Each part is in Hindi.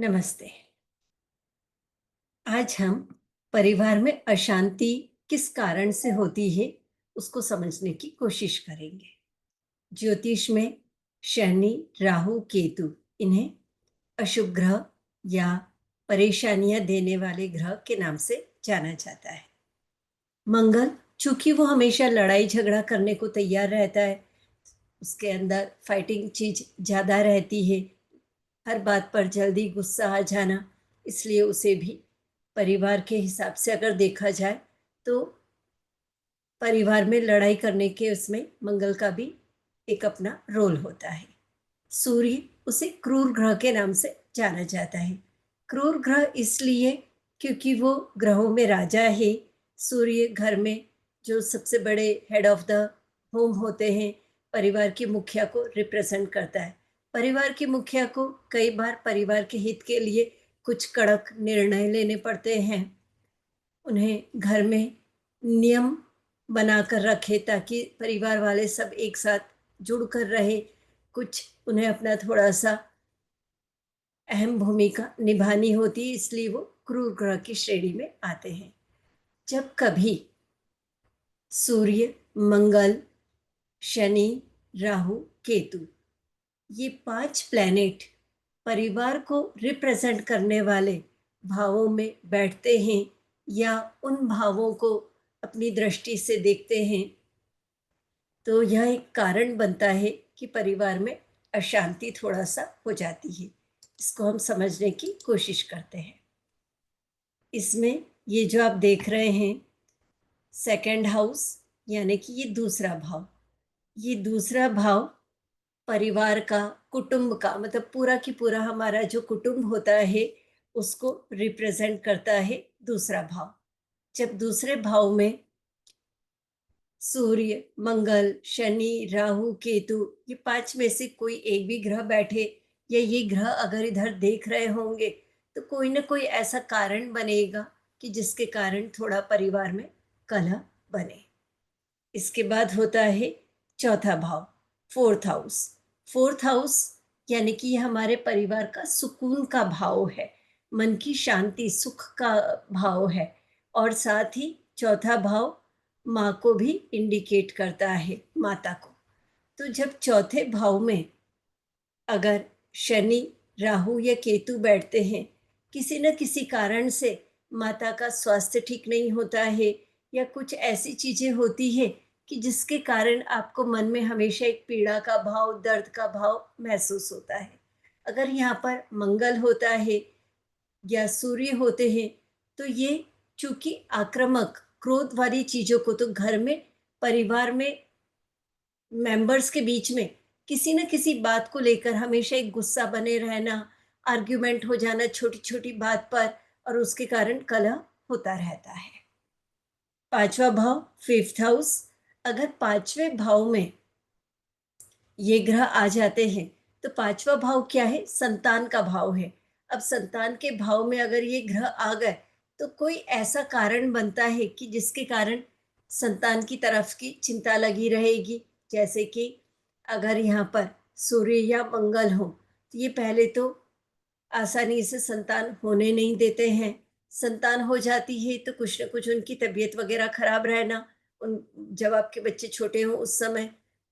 नमस्ते। आज हम परिवार में अशांति किस कारण से होती है, उसको समझने की कोशिश करेंगे। ज्योतिष में शनि, राहु, केतु इन्हें अशुभ ग्रह या परेशानियां देने वाले ग्रह के नाम से जाना जाता है। मंगल, चूंकि वो हमेशा लड़ाई झगड़ा करने को तैयार रहता है, उसके अंदर फाइटिंग चीज ज्यादा रहती है, हर बात पर जल्दी गुस्सा आ जाना, इसलिए उसे भी परिवार के हिसाब से अगर देखा जाए तो परिवार में लड़ाई करने के उसमें मंगल का भी एक अपना रोल होता है। सूर्य, उसे क्रूर ग्रह के नाम से जाना जाता है। क्रूर ग्रह इसलिए क्योंकि वो ग्रहों में राजा है। सूर्य घर में जो सबसे बड़े हेड ऑफ द होम होते हैं, परिवार के मुखिया को रिप्रेजेंट करता है। परिवार के मुखिया को कई बार परिवार के हित के लिए कुछ कड़क निर्णय लेने पड़ते हैं। उन्हें घर में नियम बनाकर रखे ताकि परिवार वाले सब एक साथ जुड़कर रहे। कुछ उन्हें अपना थोड़ा सा अहम भूमिका निभानी होती है, इसलिए वो क्रूर ग्रह की श्रेणी में आते हैं। जब कभी सूर्य, मंगल, शनि, राहु, केतु, ये 5 प्लैनेट परिवार को रिप्रेजेंट करने वाले भावों में बैठते हैं या उन भावों को अपनी दृष्टि से देखते हैं, तो यह एक कारण बनता है कि परिवार में अशांति थोड़ा सा हो जाती है। इसको हम समझने की कोशिश करते हैं। इसमें ये जो आप देख रहे हैं, सेकंड हाउस, यानी कि ये दूसरा भाव, ये दूसरा भाव परिवार का, कुटुंब का, मतलब पूरा की पूरा हमारा जो कुटुंब होता है उसको रिप्रेजेंट करता है दूसरा भाव। जब दूसरे भाव में सूर्य, मंगल, शनि, राहु, केतु, ये 5 में से कोई एक भी ग्रह बैठे या ये ग्रह अगर इधर देख रहे होंगे, तो कोई ना कोई ऐसा कारण बनेगा कि जिसके कारण थोड़ा परिवार में कलह बने। इसके बाद होता है चौथा भाव, फोर्थ हाउस। फोर्थ हाउस यानी कि ये हमारे परिवार का सुकून का भाव है, मन की शांति, सुख का भाव है। और साथ ही चौथा भाव माँ को भी इंडिकेट करता है, माता को। तो जब चौथे भाव में अगर शनि, राहु या केतु बैठते हैं, किसी न किसी कारण से माता का स्वास्थ्य ठीक नहीं होता है या कुछ ऐसी चीजें होती है कि जिसके कारण आपको मन में हमेशा एक पीड़ा का भाव, दर्द का भाव महसूस होता है। अगर यहाँ पर मंगल होता है या सूर्य होते हैं, तो ये चूंकि आक्रामक, क्रोध वाली चीजों को, तो घर में, परिवार में मेंबर्स के बीच में किसी न किसी बात को लेकर हमेशा एक गुस्सा बने रहना, आर्ग्यूमेंट हो जाना छोटी छोटी बात पर, और उसके कारण कलह होता रहता है। पांचवा भाव, फिफ्थ हाउस, अगर पांचवें भाव में ये ग्रह आ जाते हैं, तो पांचवा भाव क्या है? संतान का भाव है। अब संतान के भाव में अगर ये ग्रह आ गए, तो कोई ऐसा कारण बनता है कि जिसके कारण संतान की तरफ की चिंता लगी रहेगी। जैसे कि अगर यहाँ पर सूर्य या मंगल हो, तो ये पहले तो आसानी से संतान होने नहीं देते हैं। संतान हो जाती है तो कुछ न कुछ उनकी तबीयत वगैरह खराब रहना, उन जब आपके बच्चे छोटे हों उस समय,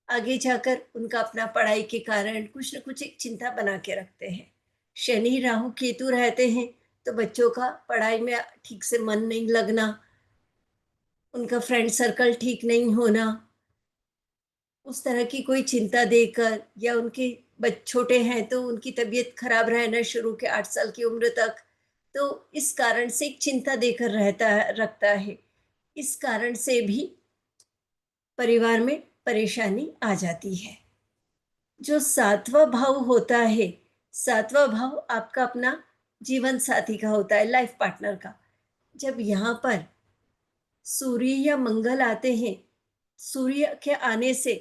आगे जाकर उनका अपना पढ़ाई के कारण कुछ न कुछ एक चिंता बना के रखते हैं। शनि, राहु, केतु रहते हैं तो बच्चों का पढ़ाई में ठीक से मन नहीं लगना, उनका फ्रेंड सर्कल ठीक नहीं होना, उस तरह की कोई चिंता देकर, या उनके छोटे हैं तो उनकी तबीयत खराब रहना शुरू के 8 साल की उम्र तक, तो इस कारण से एक चिंता देकर रहता है, रखता है। इस कारण से भी परिवार में परेशानी आ जाती है। जो सातवां भाव होता है, सातवां भाव आपका अपना जीवन साथी का होता है, लाइफ पार्टनर का। जब यहाँ पर सूर्य या मंगल आते हैं, सूर्य के आने से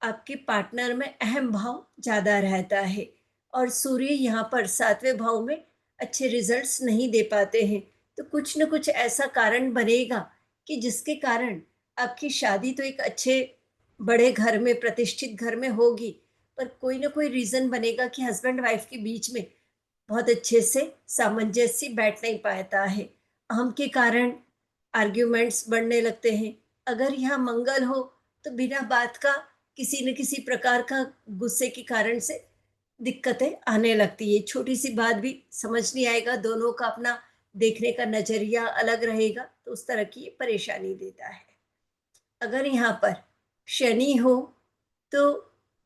आपके पार्टनर में अहम भाव ज्यादा रहता है, और सूर्य यहाँ पर सातवें भाव में अच्छे रिजल्ट्स नहीं दे पाते हैं, तो कुछ न कुछ ऐसा कारण बनेगा कि जिसके कारण आपकी शादी तो एक अच्छे बड़े घर में, प्रतिष्ठित घर में होगी, पर कोई ना कोई रीजन बनेगा कि हस्बैंड वाइफ के बीच में बहुत अच्छे से सामंजस्य बैठ नहीं पाता है। अहम के कारण आर्ग्यूमेंट्स बढ़ने लगते हैं। अगर यहाँ मंगल हो तो बिना बात का किसी न किसी प्रकार का गुस्से के कारण से दिक्कतें आने लगती है। छोटी सी बात भी समझ नहीं आएगा, दोनों का अपना देखने का नजरिया अलग रहेगा, तो उस तरह की ये परेशानी देता है। अगर यहाँ पर शनि हो तो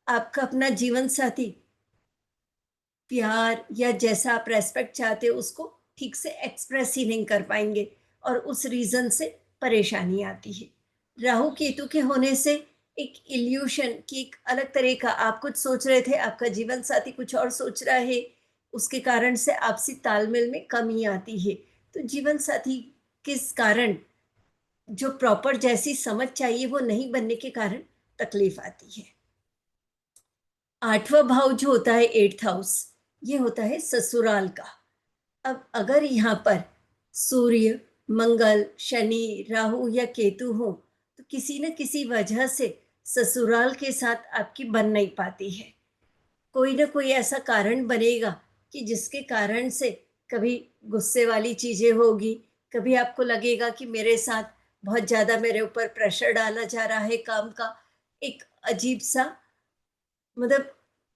आपका अपना जीवन साथी प्यार या जैसा आप रेस्पेक्ट चाहते हो उसको ठीक से एक्सप्रेस ही नहीं कर पाएंगे और उस रीजन से परेशानी आती है। राहु केतु के होने से एक इल्यूशन की एक अलग तरह का, आप कुछ सोच रहे थे, आपका जीवन साथी कुछ और सोच रहा है, उसके कारण से आपसी तालमेल में कमी आती है। तो जीवन साथी किस कारण जो प्रॉपर जैसी समझ चाहिए वो नहीं बनने के कारण तकलीफ आती है। 8वां भाव जो होता है, 8th हाउस, ये होता है ससुराल का। अब अगर यहाँ पर सूर्य, मंगल, शनि, राहु या केतु हो तो किसी न किसी वजह से ससुराल के साथ आपकी बन नहीं पाती है। कोई ना कोई ऐसा कारण बनेगा कि जिसके कारण से कभी गुस्से वाली चीजें होगी, कभी आपको लगेगा कि मेरे साथ बहुत ज्यादा मेरे ऊपर प्रेशर डाला जा रहा है काम का। एक अजीब सा, मतलब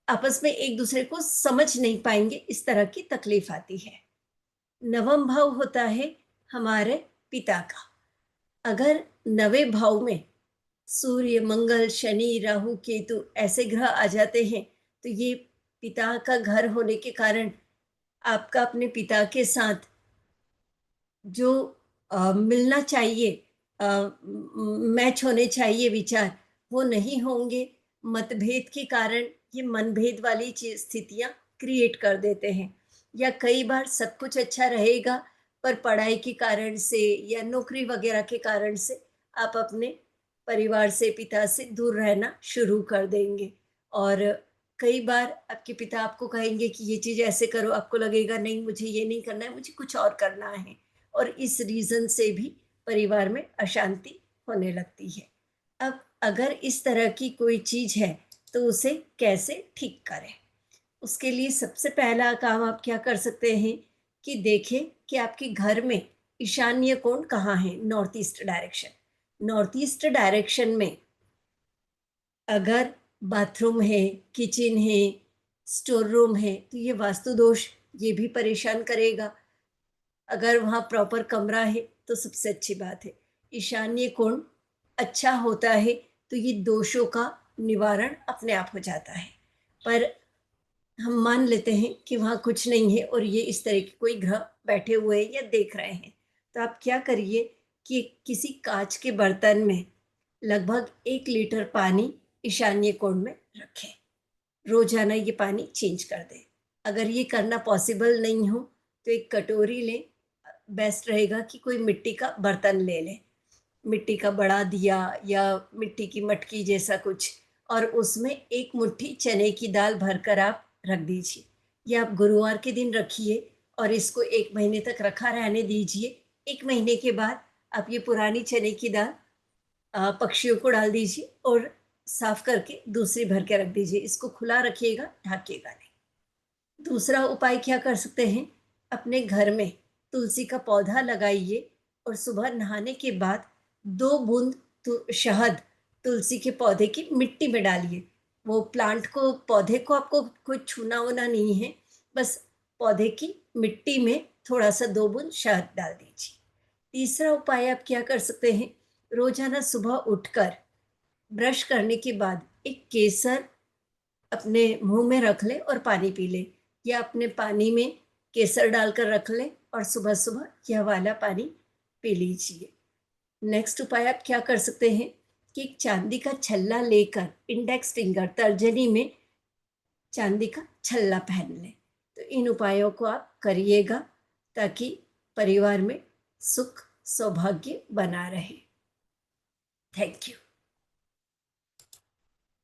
आपस में एक दूसरे को समझ नहीं पाएंगे, इस तरह की तकलीफ आती है। 9वां भाव होता है हमारे पिता का। अगर 9वें भाव में सूर्य, मंगल, शनि, राहु, केतु ऐसे ग्रह आ जाते हैं तो ये पिता का घर होने के कारण आपका अपने पिता के साथ जो मिलना चाहिए, मैच होने चाहिए विचार, वो नहीं होंगे। मतभेद के कारण ये मनभेद वाली स्थितियां क्रिएट कर देते हैं। या कई बार सब कुछ अच्छा रहेगा पर पढ़ाई के कारण से या नौकरी वगैरह के कारण से आप अपने परिवार से, पिता से दूर रहना शुरू कर देंगे। और कई बार आपके पिता आपको कहेंगे कि ये चीज़ ऐसे करो, आपको लगेगा नहीं मुझे ये नहीं करना है, मुझे कुछ और करना है। और इस रीज़न से भी परिवार में अशांति होने लगती है। अब अगर इस तरह की कोई चीज़ है तो उसे कैसे ठीक करें? उसके लिए सबसे पहला काम आप क्या कर सकते हैं कि देखें कि आपके घर में ईशान्य कोण कहाँ है। North east direction, north east direction में अगर बाथरूम है, किचन है, स्टोर रूम है तो ये वास्तु दोष ये भी परेशान करेगा। अगर वहाँ प्रॉपर कमरा है तो सबसे अच्छी बात है। ईशान्य कोण अच्छा होता है तो ये दोषों का निवारण अपने आप हो जाता है। पर हम मान लेते हैं कि वहाँ कुछ नहीं है और ये इस तरह के कोई ग्रह बैठे हुए हैं या देख रहे हैं, तो आप क्या करिए कि किसी कांच के बर्तन में लगभग 1 लीटर पानी ईशान्य कोण में रखें। रोजाना ये पानी चेंज कर दें। अगर ये करना पॉसिबल नहीं हो तो एक कटोरी लें, बेस्ट रहेगा कि कोई मिट्टी का बर्तन ले लें, मिट्टी का बड़ा दिया या मिट्टी की मटकी जैसा कुछ, और उसमें एक मुट्ठी चने की दाल भरकर आप रख दीजिए। ये आप गुरुवार के दिन रखिए और इसको 1 महीने तक रखा रहने दीजिए। 1 महीने के बाद आप ये पुरानी चने की दाल पक्षियों को डाल दीजिए और साफ करके दूसरी भर के रख दीजिए। इसको खुला रखिएगा, ढकिएगा नहीं। दूसरा उपाय क्या कर सकते हैं, अपने घर में तुलसी का पौधा लगाइए और सुबह नहाने के बाद 2 बूंद शहद तुलसी के पौधे की मिट्टी में डालिए। वो प्लांट को, पौधे को आपको कोई छूना वूना नहीं है, बस पौधे की मिट्टी में थोड़ा सा 2 बूंद शहद डाल दीजिए। तीसरा उपाय आप क्या कर सकते हैं, रोजाना सुबह उठकर ब्रश करने के बाद एक केसर अपने मुंह में रख लें और पानी पी लें, या अपने पानी में केसर डालकर रख लें और सुबह सुबह यह वाला पानी पी लीजिए। नेक्स्ट उपाय आप क्या कर सकते हैं कि एक चांदी का छल्ला लेकर इंडेक्स फिंगर, तर्जनी में चांदी का छल्ला पहन लें। तो इन उपायों को आप करिएगा ताकि परिवार में सुख सौभाग्य बना रहे। Thank you.